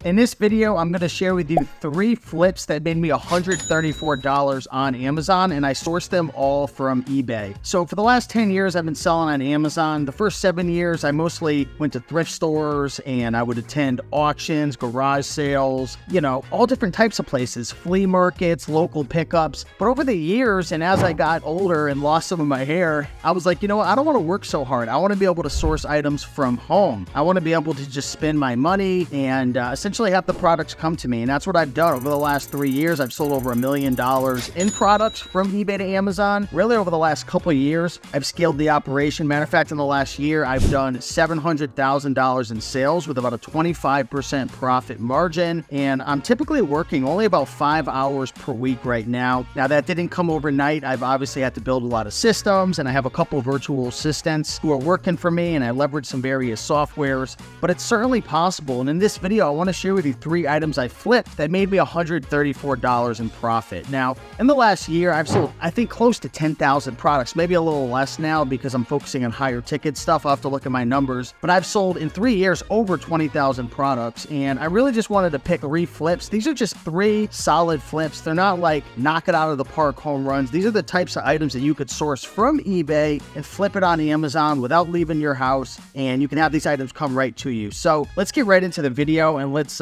In this video, I'm going to share with you 3 flips that made me $134 on Amazon, and I sourced them all from eBay. So for the last 10 years, I've been selling on Amazon. The first 7 years, I mostly went to thrift stores and I would attend auctions, garage sales, all different types of places, flea markets, local pickups. But over the years, and as I got older and lost some of my hair, I was like, I don't want to work so hard. I want to be able to source items from home. I want to be able to just spend my money and essentially have the products come to me. And that's what I've done over the last 3 years. I've sold over $1 million in products from eBay to Amazon. Really over the last couple of years, I've scaled the operation. Matter of fact, in the last year, I've done $700,000 in sales with about a 25% profit margin. And I'm typically working only about 5 hours per week right now. Now that didn't come overnight. I've obviously had to build a lot of systems, and I have a couple of virtual assistants who are working for me, and I leverage some various softwares, but it's certainly possible. And in this video, I want to share with you 3 items I flipped that made me $134 in profit. Now, in the last year, I've sold, I think, close to 10,000 products, maybe a little less now because I'm focusing on higher ticket stuff. I'll have to look at my numbers, but I've sold in 3 years over 20,000 products, and I really just wanted to pick 3 flips. These are just 3 solid flips. They're not like knock it out of the park home runs. These are the types of items that you could source from eBay and flip it on Amazon without leaving your house, and you can have these items come right to you. So let's get right into the video and let's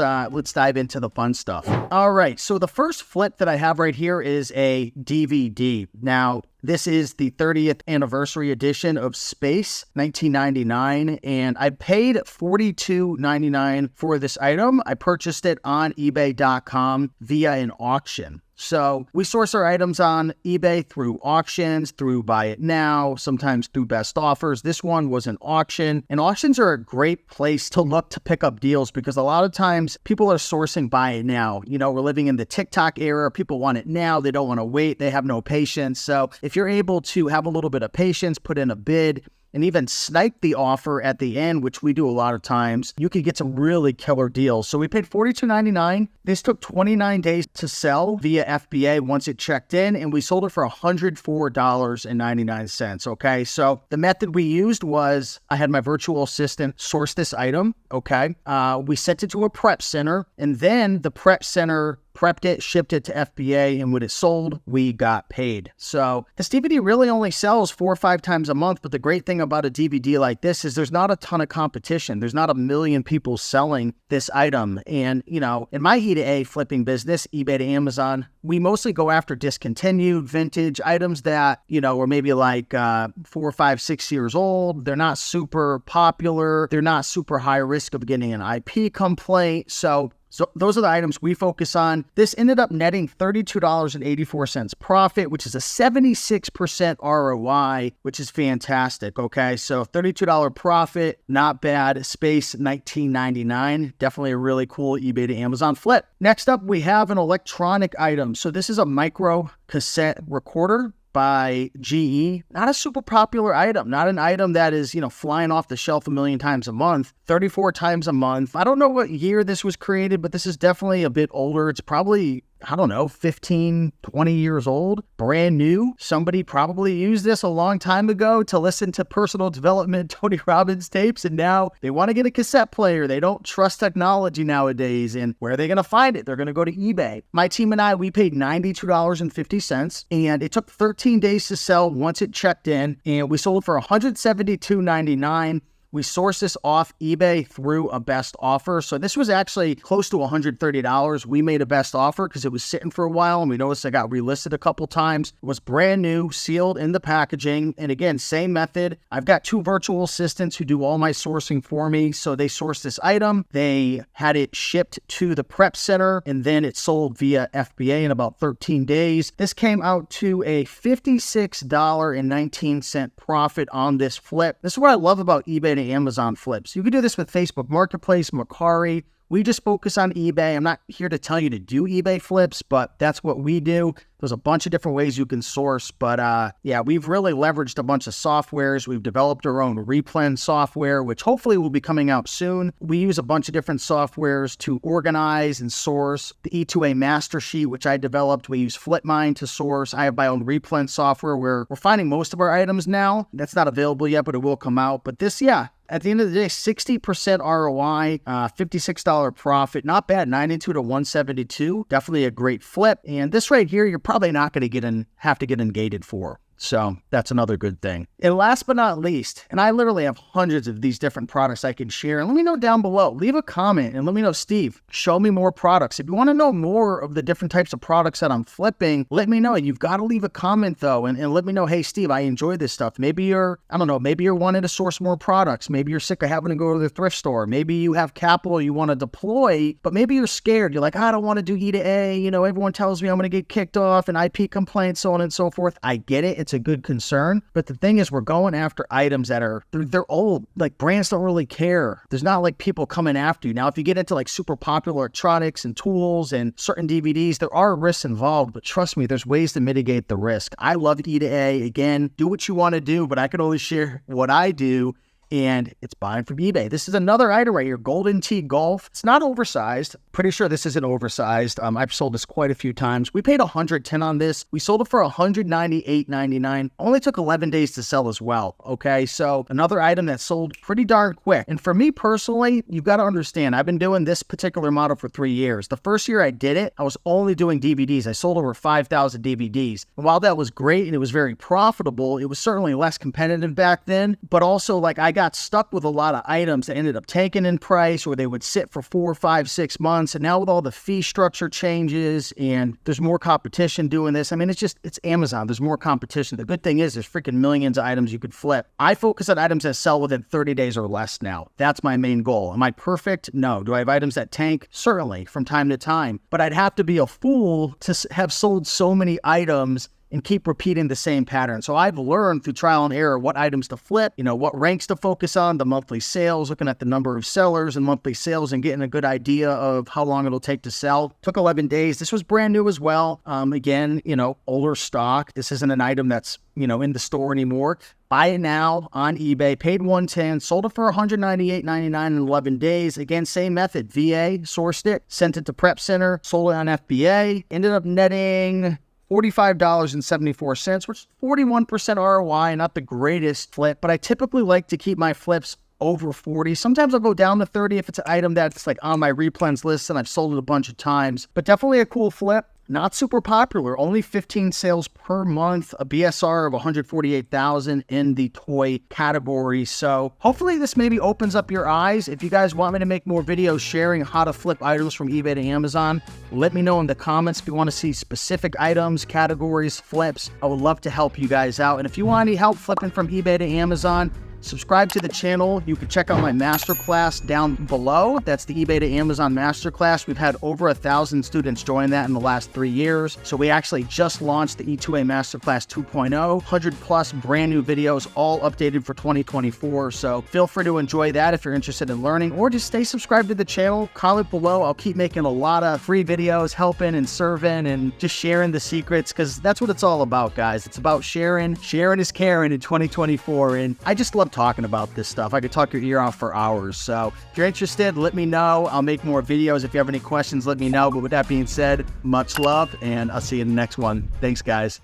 dive into the fun stuff. All right, so the first flip that I have right here is a DVD. Now, this is the 30th anniversary edition of Space, 1999, and I paid $42.99 for this item. I purchased it on eBay.com via an auction. So we source our items on eBay through auctions, through Buy It Now, sometimes through best offers. This one was an auction, and auctions are a great place to look to pick up deals because a lot of times people are sourcing Buy It Now. We're living in the TikTok era. People want it now. They don't want to wait. They have no patience. So if you're able to have a little bit of patience, put in a bid, and even snipe the offer at the end, which we do a lot of times, you could get some really killer deals. So we paid $42.99. This took 29 days to sell via FBA once it checked in, and we sold it for $104.99. Okay, so the method we used was I had my virtual assistant source this item. Okay, we sent it to a prep center, and then the prep center prepped it, shipped it to FBA, and when it sold, we got paid. So this DVD really only sells 4 or 5 times a month, but the great thing about a DVD like this is there's not a ton of competition. There's not a million people selling this item. And, in my E2A flipping business, eBay to Amazon, we mostly go after discontinued vintage items that, are maybe like 4, 5, 6 years old. They're not super popular. They're not super high risk of getting an IP complaint. So those are the items we focus on. This ended up netting $32.84 profit, which is a 76% ROI, which is fantastic. Okay, so $32 profit, not bad. Space, $19.99. Definitely a really cool eBay to Amazon flip. Next up, we have an electronic item. So this is a micro cassette recorder by GE. Not a super popular item, not an item that is, flying off the shelf a million times a month, 34 times a month. I don't know what year this was created, but this is definitely a bit older. It's probably, 15, 20 years old, brand new. Somebody probably used this a long time ago to listen to personal development Tony Robbins tapes, and now they want to get a cassette player. They don't trust technology nowadays, and where are they going to find it? They're going to go to eBay. My team and I, we paid $92.50, and it took 13 days to sell once it checked in, and we sold for $172.99. We sourced this off eBay through a best offer. So this was actually close to $130. We made a best offer because it was sitting for a while, and we noticed it got relisted a couple times. It was brand new, sealed in the packaging. And again, same method. I've got 2 virtual assistants who do all my sourcing for me. So they sourced this item. They had it shipped to the prep center, and then it sold via FBA in about 13 days. This came out to a $56.19 profit on this flip. This is what I love about eBay to Amazon flips. You can do this with Facebook Marketplace, Mercari. We just focus on eBay. I'm not here to tell you to do eBay flips, but that's what we do. There's a bunch of different ways you can source, but yeah, we've really leveraged a bunch of softwares. We've developed our own replen software, which hopefully will be coming out soon. We use a bunch of different softwares to organize and source. The E2A master sheet, which I developed, we use Flipmine to source. I have my own replen software where we're finding most of our items now. That's not available yet, but it will come out. But this, yeah, at the end of the day, 60% ROI, $56 profit. Not bad, 92 to 172. Definitely a great flip. And this right here, you're probably not going to have to get ungated for. So that's another good thing. And last but not least, and I literally have hundreds of these different products I can share. And let me know down below. Leave a comment and let me know, Steve, show me more products. If you want to know more of the different types of products that I'm flipping, let me know. You've got to leave a comment though and let me know, hey, Steve, I enjoy this stuff. Maybe you're wanting to source more products. Maybe you're sick of having to go to the thrift store. Maybe you have capital you want to deploy, but maybe you're scared. You're like, I don't want to do E to A. You know, everyone tells me I'm going to get kicked off and IP complaints, so on and so forth. I get it. It's a good concern. But the thing is, we're going after items that they're old. Like, brands don't really care. There's not like people coming after you. Now, if you get into like super popular electronics and tools and certain DVDs, there are risks involved, but trust me, there's ways to mitigate the risk. I love E to A. Again, do what you want to do, but I can only share what I do. And it's buying from eBay. This is another item right here, Golden Tee Golf. It's not oversized. Pretty sure this isn't oversized. I've sold this quite a few times. We paid $110 on this. We sold it for $198.99. Only took 11 days to sell as well. Okay, so another item that sold pretty darn quick. And for me personally, you've got to understand, I've been doing this particular model for 3 years. The first year I did it, I was only doing DVDs. I sold over 5,000 DVDs. And while that was great and it was very profitable, it was certainly less competitive back then. But also, like, I got stuck with a lot of items that ended up tanking in price, or they would sit for 4, 5, 6 months. And now with all the fee structure changes and there's more competition doing this, I mean, it's Amazon. There's more competition. The good thing is there's freaking millions of items you could flip. I focus on items that sell within 30 days or less now. That's my main goal. Am I perfect? No. Do I have items that tank? Certainly, from time to time. But I'd have to be a fool to have sold so many items and keep repeating the same pattern. So I've learned through trial and error what items to flip, what ranks to focus on, the monthly sales, looking at the number of sellers and monthly sales and getting a good idea of how long it'll take to sell. Took 11 days. This was brand new as well. Again, older stock. This isn't an item that's, in the store anymore. Buy it now on eBay, paid $110, sold it for $198.99 in 11 days. Again, same method. VA, sourced it, sent it to Prep Center, sold it on FBA, ended up netting $45.74, which is 41% ROI, not the greatest flip, but I typically like to keep my flips over 40. Sometimes I'll go down to 30 if it's an item that's like on my replens list and I've sold it a bunch of times, but definitely a cool flip. Not super popular, only 15 sales per month, a BSR of 148,000 in the toy category. So hopefully this maybe opens up your eyes. If you guys want me to make more videos sharing how to flip items from eBay to Amazon, let me know in the comments if you want to see specific items, categories, flips. I would love to help you guys out. And if you want any help flipping from eBay to Amazon, subscribe to the channel. You can check out my masterclass down below. That's the eBay to Amazon masterclass. We've had over 1,000 students join that in the last 3 years. So we actually just launched the E2A Masterclass 2.0, 100 plus brand new videos, all updated for 2024. So feel free to enjoy that if you're interested in learning, or just stay subscribed to the channel. Comment below. I'll keep making a lot of free videos, helping and serving and just sharing the secrets, because that's what it's all about, guys. It's about sharing. Sharing is caring in 2024. And I just love talking about this stuff. I could talk your ear off for hours. So if you're interested, let me know. I'll make more videos. If you have any questions, let me know. But with that being said, much love, and I'll see you in the next one. Thanks, guys.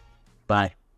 Bye.